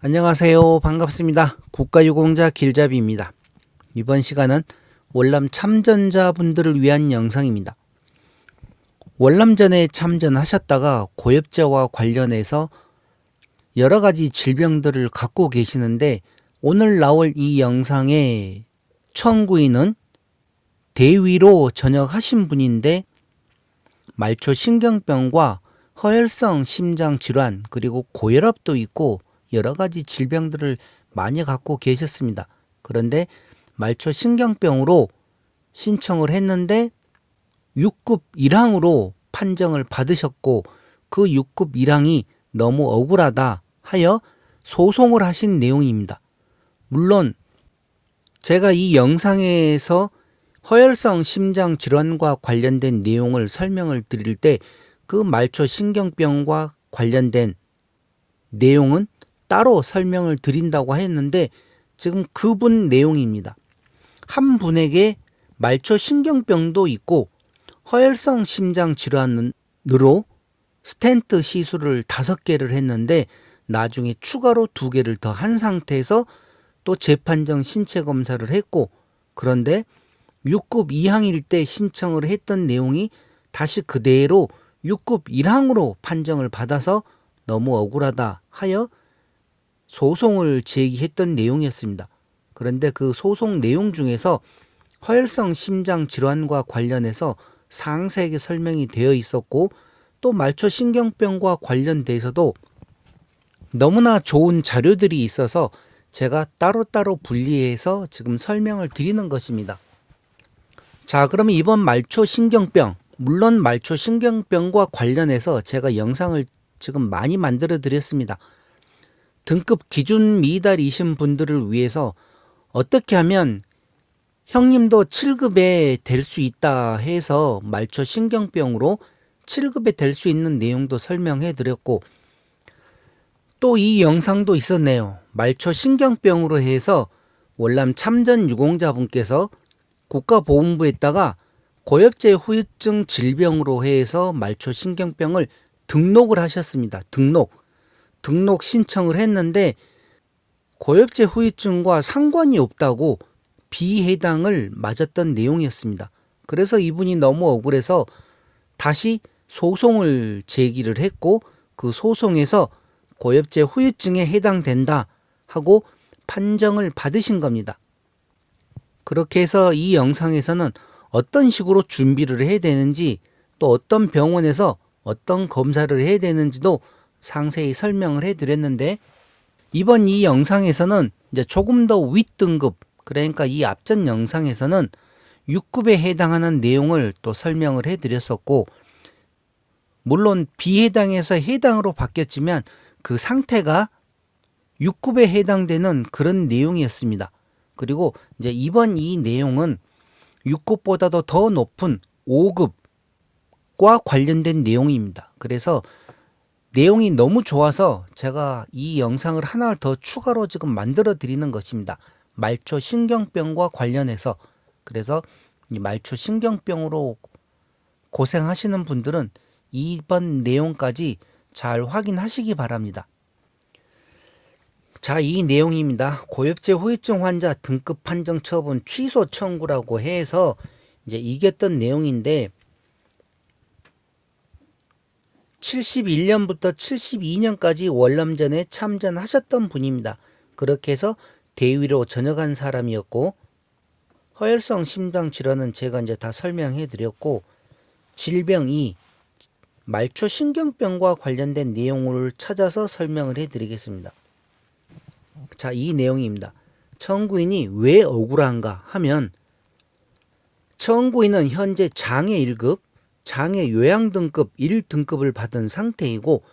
안녕하세요. 반갑습니다. 국가유공자 길잡이입니다. 이번 시간은 월남 참전자분들을 위한 영상입니다. 월남전에 참전하셨다가 고엽제와 관련해서 여러가지 질병들을 갖고 계시는데, 오늘 나올 이 영상의 청구인은 대위로 전역하신 분인데 말초신경병과 허혈성 심장질환 그리고 고혈압도 있고 여러가지 질병들을 많이 갖고 계셨습니다. 그런데 말초신경병으로 신청을 했는데 6급 1항으로 판정을 받으셨고, 그 6급 1항이 너무 억울하다 하여 소송을 하신 내용입니다. 물론 제가 이 영상에서 허혈성 심장질환과 관련된 내용을 설명을 드릴 때 그 말초신경병과 관련된 내용은 따로 설명을 드린다고 했는데, 지금 그분 내용입니다. 한 분에게 말초신경병도 있고 허혈성 심장질환으로 스텐트 시술을 5개를 했는데 나중에 추가로 2개를 더 한 상태에서 또 재판정 신체검사를 했고, 그런데 6급 2항일 때 신청을 했던 내용이 다시 그대로 6급 1항으로 판정을 받아서 너무 억울하다 하여 소송을 제기했던 내용이었습니다. 그런데 그 소송 내용 중에서 허혈성 심장질환과 관련해서 상세하게 설명이 되어 있었고, 또 말초신경병과 관련돼서도 너무나 좋은 자료들이 있어서 제가 따로따로 분리해서 지금 설명을 드리는 것입니다. 자, 그러면 이번 말초신경병, 물론 말초신경병과 관련해서 제가 영상을 지금 많이 만들어 드렸습니다. 등급 기준 미달이신 분들을 위해서 어떻게 하면 형님도 7급에 될 수 있다 해서 말초신경병으로 7급에 될 수 있는 내용도 설명해 드렸고, 또 이 영상도 있었네요. 말초신경병으로 해서 월남 참전 유공자분께서 국가보훈부에다가 고엽제 후유증 질병으로 해서 말초신경병을 등록을 하셨습니다. 등록 신청을 했는데 고엽제 후유증과 상관이 없다고 비해당을 맞았던 내용이었습니다. 그래서 이분이 너무 억울해서 다시 소송을 제기를 했고, 그 소송에서 고엽제 후유증에 해당된다 하고 판정을 받으신 겁니다. 그렇게 해서 이 영상에서는 어떤 식으로 준비를 해야 되는지, 또 어떤 병원에서 어떤 검사를 해야 되는지도 상세히 설명을 해드렸는데, 이번 이 영상에서는 이제 조금 더 윗등급, 그러니까 이 앞전 영상에서는 6급에 해당하는 내용을 또 설명을 해드렸었고, 물론 비해당에서 해당으로 바뀌었지만 그 상태가 6급에 해당되는 그런 내용이었습니다. 그리고 이제 이번 이 내용은 6급보다도 더 높은 5급과 관련된 내용입니다. 그래서 내용이 너무 좋아서 제가 이 영상을 하나 더 추가로 지금 만들어 드리는 것입니다. 말초신경병과 관련해서. 그래서 이 말초신경병으로 고생하시는 분들은 이번 내용까지 잘 확인하시기 바랍니다. 자, 이 내용입니다. 고엽제 후유증 환자 등급 판정 처분 취소 청구라고 해서 이제 이겼던 내용인데, 71년부터 72년까지 월남전에 참전하셨던 분입니다. 그렇게 해서 대위로 전역한 사람이었고, 허혈성 심장질환은 제가 이제 다 설명해 드렸고, 질병 2, 말초신경병과 관련된 내용을 찾아서 설명을 해 드리겠습니다. 자, 이 내용입니다. 청구인이 왜 억울한가 하면, 청구인은 현재 장애 1급, 장애 요양 등급 1등급을 받은 상태이고,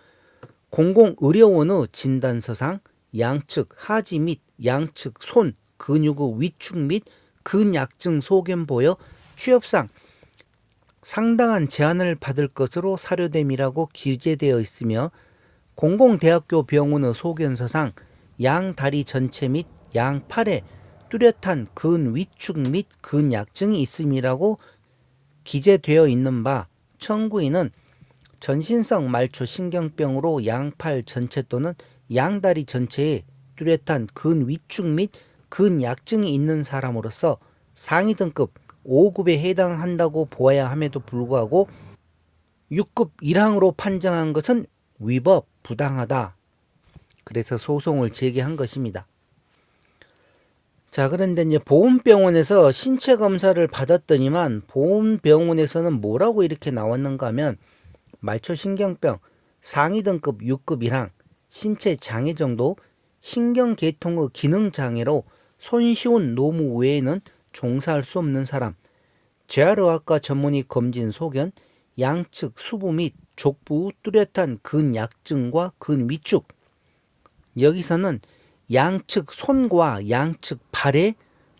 공공의료원의 진단서상 양측 하지 및 양측 손, 근육의 위축 및 근약증 소견 보여 취업상 상당한 제한을 받을 것으로 사료됨이라고 기재되어 있으며, 공공대학교 병원의 소견서상 양 다리 전체 및 양 팔에 뚜렷한 근위축 및 근약증이 있음이라고 기재되어 있는 바, 청구인은 전신성 말초신경병으로 양팔 전체 또는 양다리 전체에 뚜렷한 근위축 및 근약증이 있는 사람으로서 상위 등급 5급에 해당한다고 보아야 함에도 불구하고 6급 1항으로 판정한 것은 위법 부당하다. 그래서 소송을 제기한 것입니다. 자, 그런데 이제 보훈병원에서 신체 검사를 받았더니만 보훈병원에서는 뭐라고 이렇게 나왔는가 하면 말초신경병 상위 등급 6급 1항 신체 장애 정도 신경계통의 기능 장애로 손쉬운 노무 외에는 종사할 수 없는 사람, 재활의학과 전문의 검진 소견, 양측 수부 및 족부 뚜렷한 근약증과 근위축. 여기서는 양측 손과 양측 발에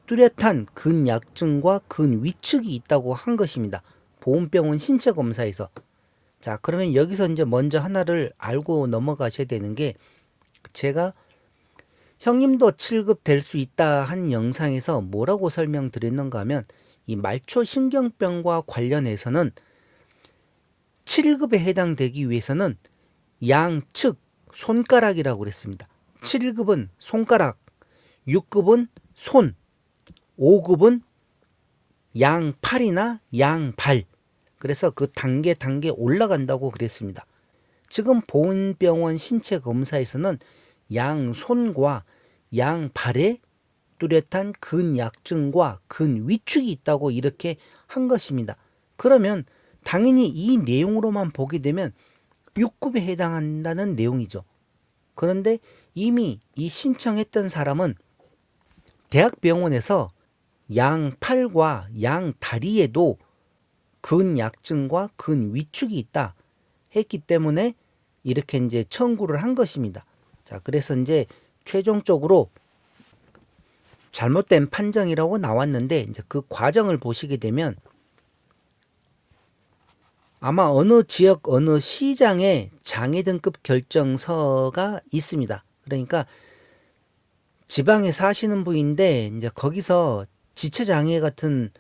뚜렷한 근약증과 근위축이 있다고 한 것입니다. 보훈병원 신체 검사에서. 자, 그러면 여기서 이제 먼저 하나를 알고 넘어가셔야 되는 게, 제가 형님도 7급 될 수 있다 한 영상에서 뭐라고 설명드렸는가 하면, 이 말초신경병과 관련해서는 7급에 해당되기 위해서는 양측 손가락이라고 그랬습니다. 7급은 손가락, 6급은 손, 5급은 양팔이나 양발. 그래서 그 단계 올라간다고 그랬습니다. 지금 보훈병원 신체 검사에서는 양손과 양발에 뚜렷한 근약증과 근위축이 있다고 이렇게 한 것입니다. 그러면 당연히 이 내용으로만 보게 되면 6급에 해당한다는 내용이죠. 그런데 이미 이 신청했던 사람은 대학병원에서 양팔과 양다리에도 근약증과 근위축이 있다 했기 때문에 이렇게 이제 청구를 한 것입니다. 자, 그래서 이제 최종적으로 잘못된 판정이라고 나왔는데, 이제 그 과정을 보시게 되면 아마 어느 지역 어느 시장에 장애 등급 결정서가 있습니다. 그러니까 지방에 사시는 분인데 이제 거기서 지체장애 같은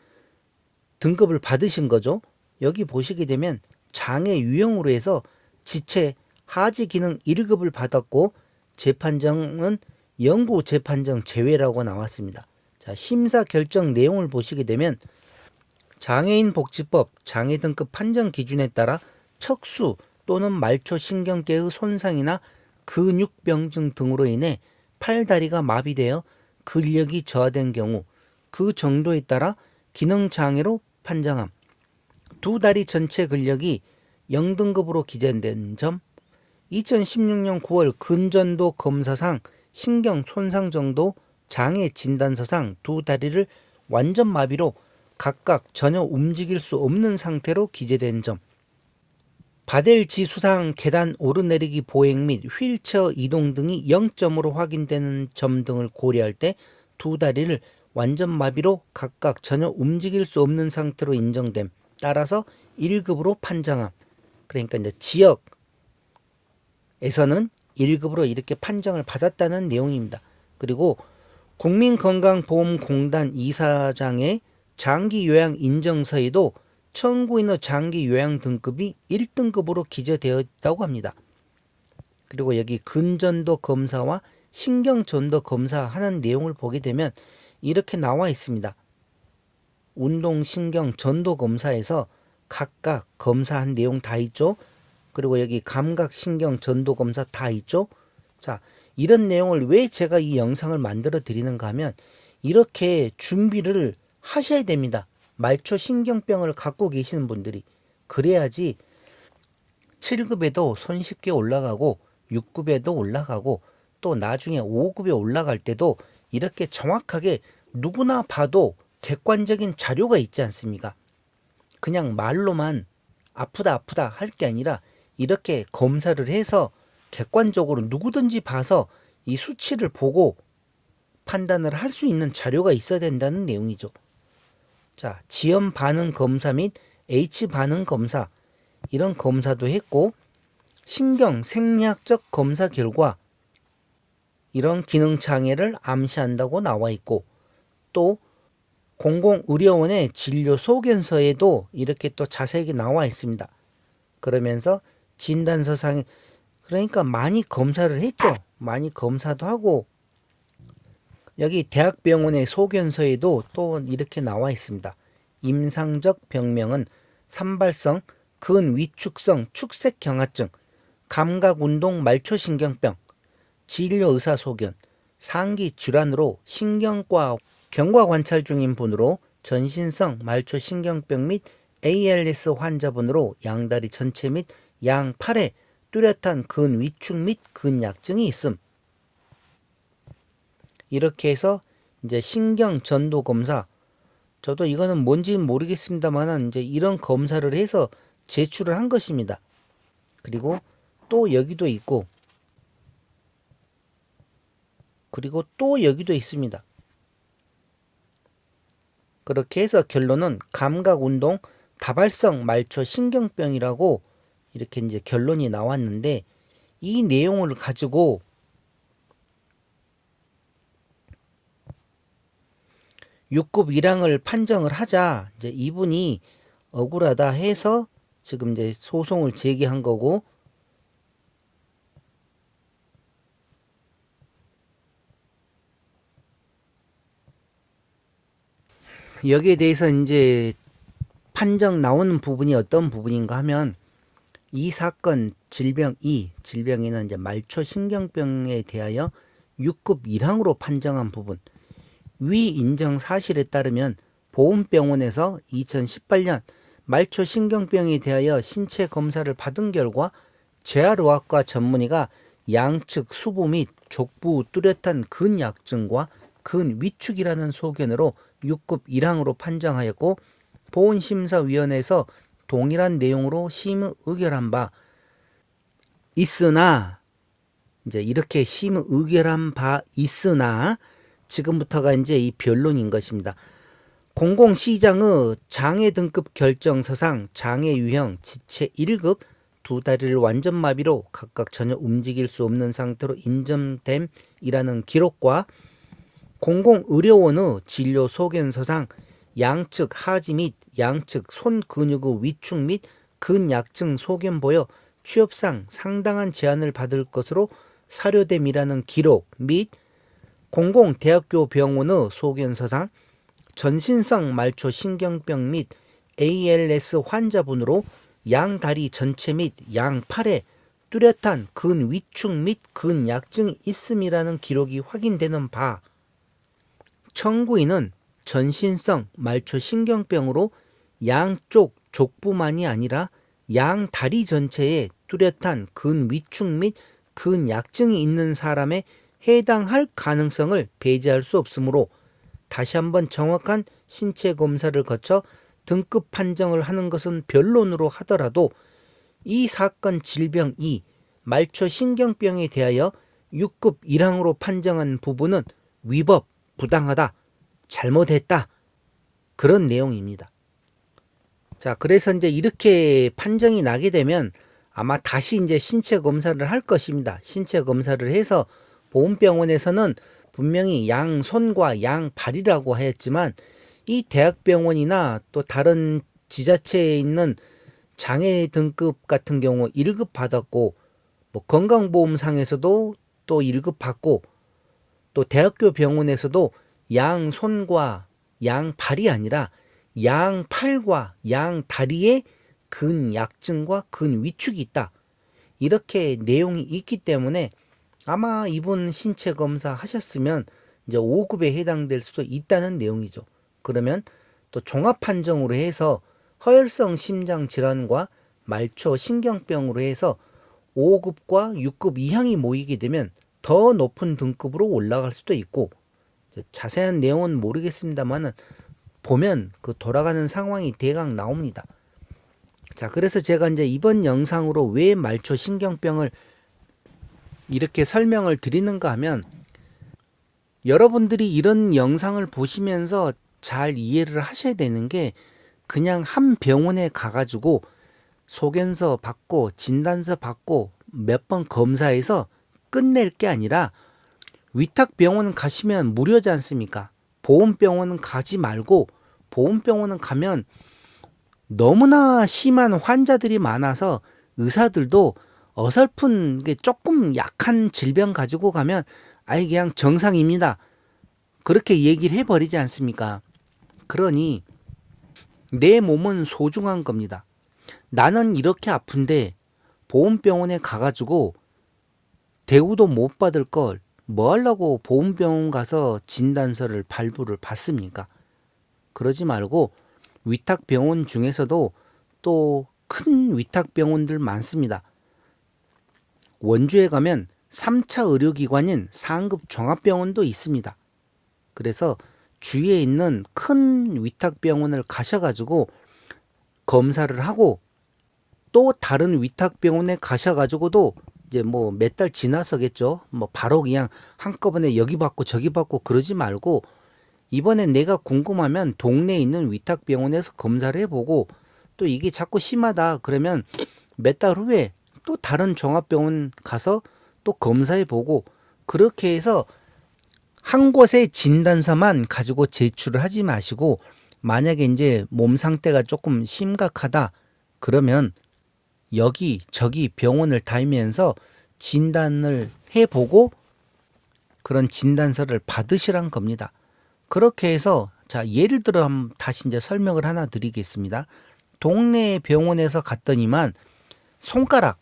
등급을 받으신 거죠. 여기 보시게 되면 장애 유형으로 해서 지체 하지 기능 1급을 받았고 재판정은 영구 재판정 제외라고 나왔습니다. 자, 심사 결정 내용을 보시게 되면 장애인 복지법 장애 등급 판정 기준에 따라 척수 또는 말초신경계의 손상이나 근육병증 등으로 인해 팔다리가 마비되어 근력이 저하된 경우 그 정도에 따라 기능장애로 판정함. 두 다리 전체 근력이 0등급으로 기재된 점, 2016년 9월 근전도 검사상 신경 손상 정도 장애 진단서상 두 다리를 완전 마비로 각각 전혀 움직일 수 없는 상태로 기재된 점, 바델지 수상 계단 오르내리기 보행 및 휠체어 이동 등이 0점으로 확인되는 점 등을 고려할 때 두 다리를 완전 마비로 각각 전혀 움직일 수 없는 상태로 인정됨. 따라서 1급으로 판정함. 그러니까 이제 지역에서는 1급으로 이렇게 판정을 받았다는 내용입니다. 그리고 국민건강보험공단 이사장의 장기요양 인정서에도 청구인의 장기요양 등급이 1등급으로 기재되어 있다고 합니다. 그리고 여기 근전도 검사와 신경전도 검사하는 내용을 보게 되면 이렇게 나와 있습니다. 운동신경전도 검사에서 각각 검사한 내용 다 있죠. 그리고 여기 감각신경전도 검사 다 있죠. 자, 이런 내용을 왜 제가 이 영상을 만들어 드리는가 하면 이렇게 준비를 하셔야 됩니다. 말초신경병을 갖고 계시는 분들이. 그래야지 7급에도 손쉽게 올라가고 6급에도 올라가고 또 나중에 5급에 올라갈 때도 이렇게 정확하게 누구나 봐도 객관적인 자료가 있지 않습니까? 그냥 말로만 아프다 할 게 아니라 이렇게 검사를 해서 객관적으로 누구든지 봐서 이 수치를 보고 판단을 할 수 있는 자료가 있어야 된다는 내용이죠. 자, 지연 반응 검사 및 H 반응 검사, 이런 검사도 했고 신경 생리학적 검사 결과 이런 기능 장애를 암시한다고 나와 있고, 또 공공의료원의 진료 소견서에도 이렇게 또 자세하게 나와 있습니다. 그러면서 진단서상에, 그러니까 많이 검사를 했죠. 많이 검사도 하고 여기 대학병원의 소견서에도 또 이렇게 나와 있습니다. 임상적 병명은 산발성 근위축성 축색경화증, 감각운동 말초신경병, 진료의사소견, 상기 질환으로 신경과 경과 관찰 중인 분으로 전신성 말초신경병 및 ALS 환자분으로 양다리 전체 및 양팔에 뚜렷한 근위축 및 근약증이 있음. 이렇게 해서 이제 신경 전도 검사, 저도 이거는 뭔지는 모르겠습니다만은 이제 이런 검사를 해서 제출을 한 것입니다. 그리고 또 여기도 있고, 그리고 또 여기도 있습니다. 그렇게 해서 결론은 감각운동 다발성 말초 신경병이라고 이렇게 이제 결론이 나왔는데, 이 내용을 가지고 6급 1항을 판정을 하자 이제 이분이 억울하다 해서 지금 이제 소송을 제기한 거고, 여기에 대해서 이제 판정 나오는 부분이 어떤 부분인가 하면, 이 사건 질병이는 이제 말초신경병에 대하여 6급 1항으로 판정한 부분, 위 인정 사실에 따르면 보훈병원에서 2018년 말초신경병에 대하여 신체 검사를 받은 결과 재활의학과 전문의가 양측 수부 및 족부 뚜렷한 근약증과 근위축이라는 소견으로 6급 1항으로 판정하였고, 보훈심사위원회에서 동일한 내용으로 심의 의결한 바 있으나, 이제 이렇게 심의 의결한 바 있으나 지금부터가 이제 이 변론인 것입니다. 공공시장의 장애 등급 결정서상 장애 유형 지체 1급 두 다리를 완전 마비로 각각 전혀 움직일 수 없는 상태로 인정됨이라는 기록과 공공의료원의 진료 소견서상 양측 하지 및 양측 손 근육의 위축 및 근약증 소견 보여 취업상 상당한 제한을 받을 것으로 사료됨이라는 기록 및 공공대학교 병원의 소견서상 전신성 말초신경병 및 ALS 환자분으로 양다리 전체 및 양팔에 뚜렷한 근위축 및 근약증이 있음이라는 기록이 확인되는 바, 청구인은 전신성 말초신경병으로 양쪽 족부만이 아니라 양다리 전체에 뚜렷한 근위축 및 근약증이 있는 사람에 해당할 가능성을 배제할 수 없으므로 다시 한번 정확한 신체 검사를 거쳐 등급 판정을 하는 것은 변론으로 하더라도 이 사건 질병이 말초신경병에 대하여 6급 1항으로 판정한 부분은 위법, 부당하다, 잘못했다, 그런 내용입니다. 자, 그래서 이제 이렇게 판정이 나게 되면 아마 다시 이제 신체 검사를 할 것입니다. 신체 검사를 해서 보훈병원에서는 분명히 양손과 양발이라고 하였지만, 이 대학병원이나 또 다른 지자체에 있는 장애 등급 같은 경우 1급 받았고, 뭐 건강보험상에서도 또 1급 받고, 또 대학교 병원에서도 양손과 양발이 아니라 양팔과 양다리에 근약증과 근위축이 있다, 이렇게 내용이 있기 때문에 아마 이분 신체 검사 하셨으면 이제 5급에 해당될 수도 있다는 내용이죠. 그러면 또 종합 판정으로 해서 허혈성 심장 질환과 말초 신경병으로 해서 5급과 6급 이항이 모이게 되면 더 높은 등급으로 올라갈 수도 있고, 자세한 내용은 모르겠습니다만은 보면 그 돌아가는 상황이 대강 나옵니다. 자, 그래서 제가 이제 이번 영상으로 왜 말초 신경병을 이렇게 설명을 드리는가 하면, 여러분들이 이런 영상을 보시면서 잘 이해를 하셔야 되는 게, 그냥 한 병원에 가가지고 소견서 받고 진단서 받고 몇 번 검사해서 끝낼 게 아니라, 위탁병원 가시면 무료지 않습니까? 보훈병원은 가지 말고, 보훈병원은 가면 너무나 심한 환자들이 많아서 의사들도 어설픈 게 조금 약한 질병 가지고 가면 아이 그냥 정상입니다, 그렇게 얘기를 해버리지 않습니까? 그러니 내 몸은 소중한 겁니다. 나는 이렇게 아픈데 보험병원에 가가지고 대우도 못 받을 걸 뭐 하려고 보험병원 가서 진단서를 발부를 받습니까? 그러지 말고 위탁병원 중에서도 또 큰 위탁병원들 많습니다. 원주에 가면 3차 의료기관인 상급 종합병원도 있습니다. 그래서 주위에 있는 큰 위탁병원을 가셔가지고 검사를 하고 또 다른 위탁병원에 가셔가지고도 이제 뭐 몇 달 지나서겠죠. 뭐 바로 그냥 한꺼번에 여기 받고 저기 받고 그러지 말고 이번엔 내가 궁금하면 동네에 있는 위탁병원에서 검사를 해보고 또 이게 자꾸 심하다 그러면 몇 달 후에 또 다른 종합병원 가서 또 검사해보고 그렇게 해서 한 곳의 진단서만 가지고 제출을 하지 마시고 만약에 이제 몸 상태가 조금 심각하다 그러면 여기 저기 병원을 다니면서 진단을 해보고 그런 진단서를 받으시란 겁니다. 그렇게 해서 자 예를 들어 다시 이제 설명을 하나 드리겠습니다. 동네 병원에서 갔더니만 손가락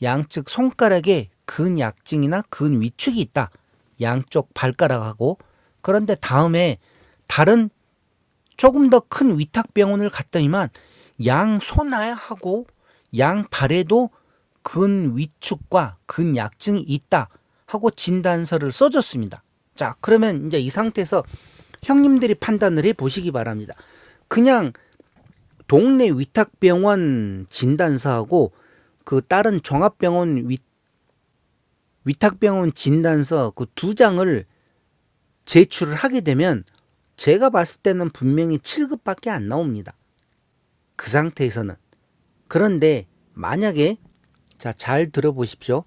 양측 손가락에 근약증이나 근위축이 있다. 양쪽 발가락하고 그런데 다음에 다른 조금 더 큰 위탁병원을 갔더니만 양손하고 양발에도 근위축과 근약증이 있다 하고 진단서를 써줬습니다. 자 그러면 이제 이 상태에서 형님들이 판단을 해 보시기 바랍니다. 그냥 동네 위탁병원 진단서하고 그 다른 종합병원 위탁병원 진단서 그 두 장을 제출을 하게 되면 제가 봤을 때는 분명히 7급밖에 안 나옵니다. 그 상태에서는. 그런데 만약에 자, 잘 들어보십시오.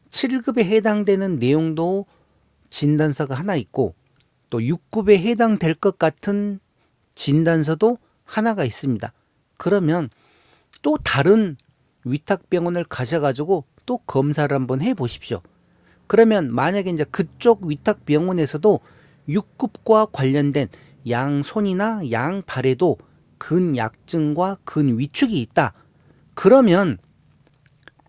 7급에 해당되는 내용도 진단서가 하나 있고 또 6급에 해당될 것 같은 진단서도 하나가 있습니다. 그러면 또 다른 위탁병원을 가셔가지고 또 검사를 한번 해보십시오. 그러면 만약에 이제 그쪽 위탁병원에서도 6급과 관련된 양손이나 양발에도 근약증과 근위축이 있다. 그러면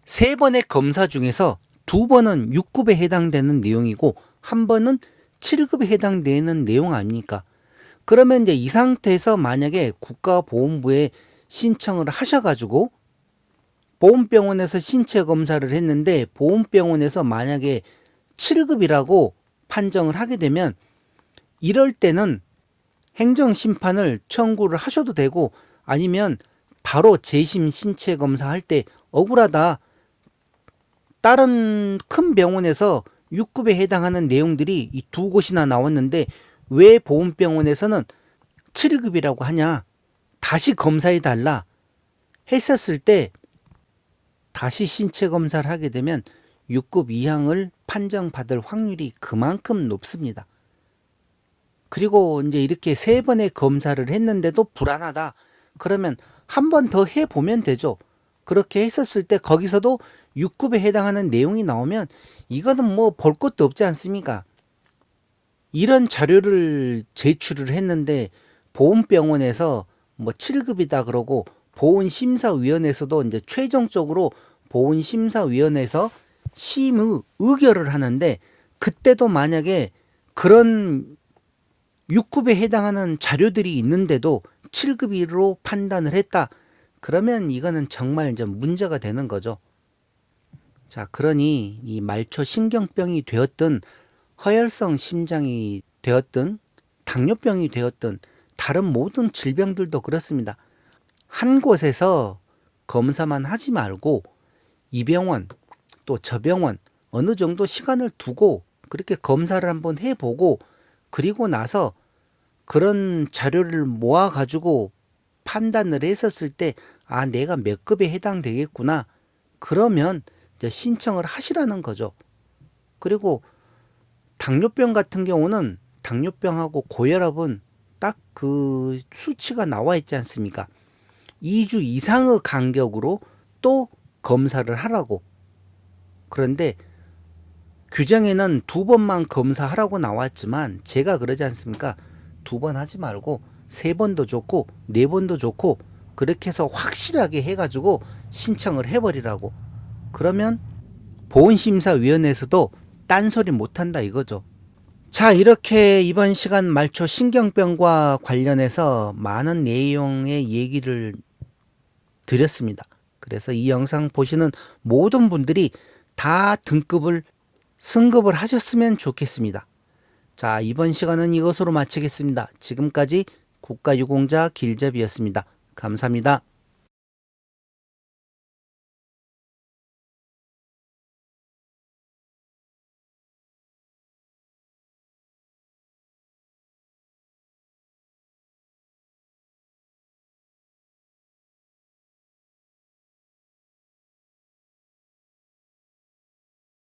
3번의 검사 중에서 2번은 6급에 해당되는 내용이고 1번은 7급에 해당되는 내용 아닙니까? 그러면 이제 이 상태에서 만약에 국가보험부에 신청을 하셔가지고 보험병원에서 신체 검사를 했는데 보험병원에서 만약에 7급이라고 판정을 하게 되면 이럴 때는 행정심판을 청구를 하셔도 되고 아니면 바로 재심 신체 검사할 때 억울하다. 다른 큰 병원에서 6급에 해당하는 내용들이 이 두 곳이나 나왔는데 왜 보험병원에서는 7급이라고 하냐. 다시 검사해달라 했었을 때 다시 신체 검사를 하게 되면 6급 이상을 판정받을 확률이 그만큼 높습니다. 그리고 이제 이렇게 3번의 검사를 했는데도 불안하다. 그러면 한 번 더 해보면 되죠. 그렇게 했었을 때 거기서도 6급에 해당하는 내용이 나오면 이거는 뭐 볼 것도 없지 않습니까? 이런 자료를 제출을 했는데 보험병원에서 뭐 7급이다 그러고 보훈심사위원회에서도 이제 최종적으로 보훈심사위원회에서 심의 의결을 하는데 그때도 만약에 그런 6급에 해당하는 자료들이 있는데도 7급으로 판단을 했다. 그러면 이거는 정말 좀 문제가 되는 거죠. 자, 그러니 이 말초 신경병이 되었든 허혈성 심장이 되었든 당뇨병이 되었든 다른 모든 질병들도 그렇습니다. 한 곳에서 검사만 하지 말고 이 병원 또 저 병원 어느 정도 시간을 두고 그렇게 검사를 한번 해보고 그리고 나서 그런 자료를 모아 가지고 판단을 했었을 때 아 내가 몇 급에 해당되겠구나 그러면 이제 신청을 하시라는 거죠. 그리고 당뇨병 같은 경우는 당뇨병하고 고혈압은 딱 그 수치가 나와 있지 않습니까? 2주 이상의 간격으로 또 검사를 하라고. 그런데 규정에는 2번만 검사하라고 나왔지만 제가 그러지 않습니까? 2번 하지 말고 3번도 좋고 4번도 좋고 그렇게 해서 확실하게 해가지고 신청을 해버리라고. 그러면 보훈심사위원회에서도 딴소리 못한다 이거죠. 자, 이렇게 이번 시간 말초 신경병과 관련해서 많은 내용의 얘기를 드렸습니다. 그래서 이 영상 보시는 모든 분들이 다 승급을 하셨으면 좋겠습니다. 자, 이번 시간은 이것으로 마치겠습니다. 지금까지 국가유공자 길잡이였습니다. 감사합니다.